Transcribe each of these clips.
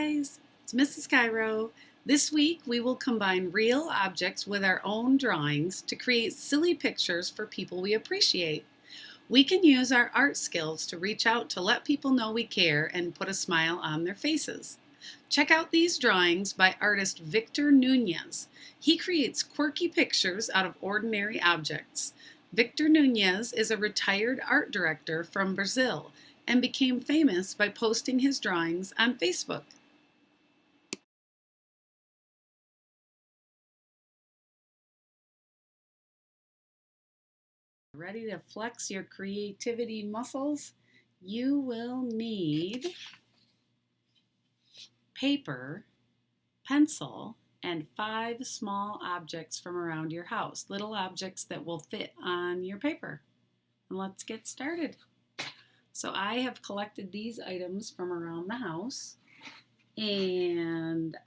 guys, it's Mrs. Cairo. This week we will combine real objects with our own drawings to create silly pictures for people we appreciate. We can use our art skills to reach out to let people know we care and put a smile on their faces. Check out these drawings by artist Victor Nunes. He creates quirky pictures out of ordinary objects. Victor Nunes is a retired art director from Brazil and became famous by posting his drawings on Facebook. Ready to flex your creativity muscles? You will need paper, pencil, and 5 small objects from around your house, little objects that will fit on your paper. And let's get started. So I have collected these items from around the house, and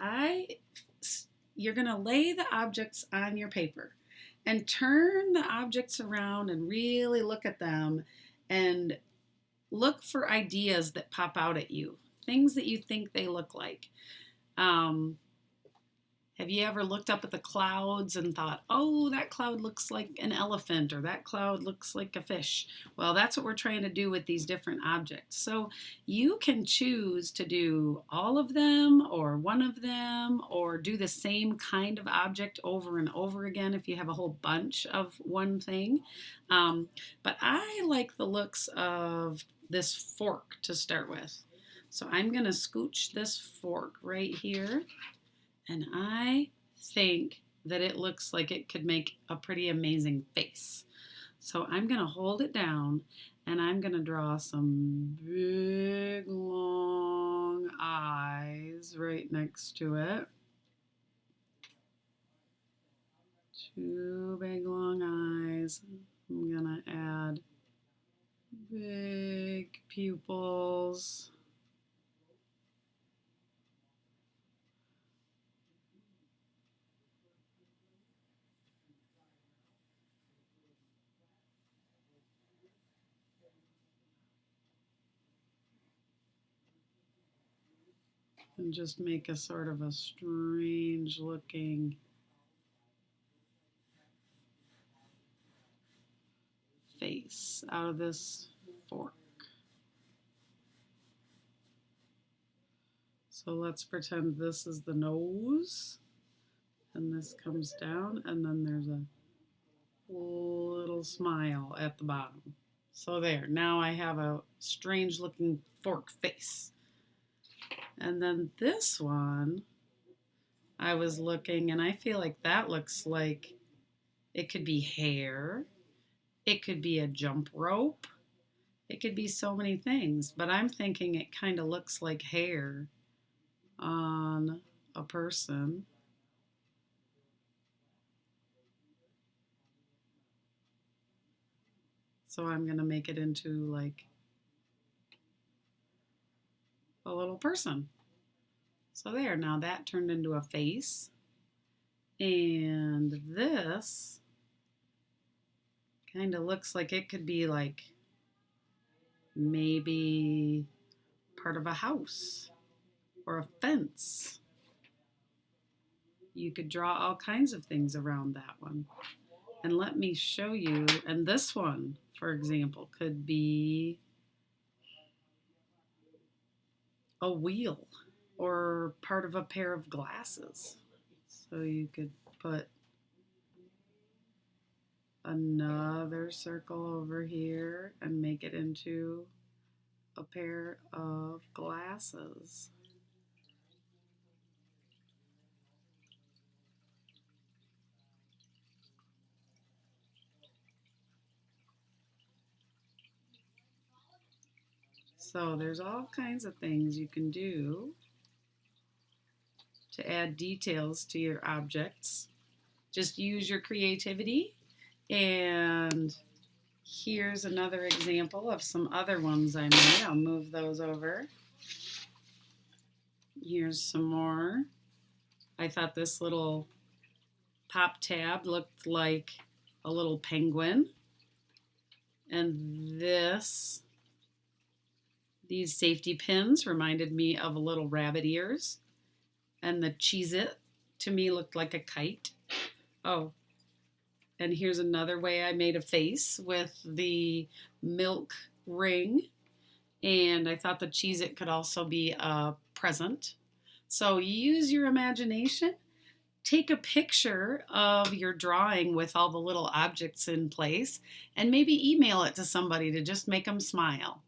you're going to lay the objects on your paper and turn the objects around and really look at them and look for ideas that pop out at you, things that you think they look like. Have you ever looked up at the clouds and thought, oh, that cloud looks like an elephant, or that cloud looks like a fish? Well, that's what we're trying to do with these different objects. So you can choose to do all of them or one of them, or do the same kind of object over and over again if you have a whole bunch of one thing. But I like the looks of this fork to start with. So I'm going to scooch this fork right here. And I think that it looks like it could make a pretty amazing face. So I'm going to hold it down and I'm going to draw some big long eyes right next to it. 2 big long eyes. I'm going to add big pupils. And just make a sort of a strange looking face out of this fork. So let's pretend this is the nose, and this comes down, and then there's a little smile at the bottom. So there, now I have a strange looking fork face. And then this one, I was looking and I feel like that looks like it could be hair, it could be a jump rope, it could be so many things, but I'm thinking it kind of looks like hair on a person. So I'm going to make it into like a little person. So there, now that turned into a face. And this kind of looks like it could be like maybe part of a house or a fence. You could draw all kinds of things around that one. And let me show you, and this one, for example, could be a wheel or part of a pair of glasses. So you could put another circle over here and make it into a pair of glasses. So there's all kinds of things you can do to add details to your objects. Just use your creativity. And here's another example of some other ones I made. I'll move those over. Here's some more. I thought this little pop tab looked like a little penguin. And this These safety pins reminded me of little rabbit ears, and the Cheez-It to me looked like a kite. Oh, and here's another way I made a face with the milk ring, and I thought the Cheez-It could also be a present. So use your imagination. Take a picture of your drawing with all the little objects in place and maybe email it to somebody to just make them smile.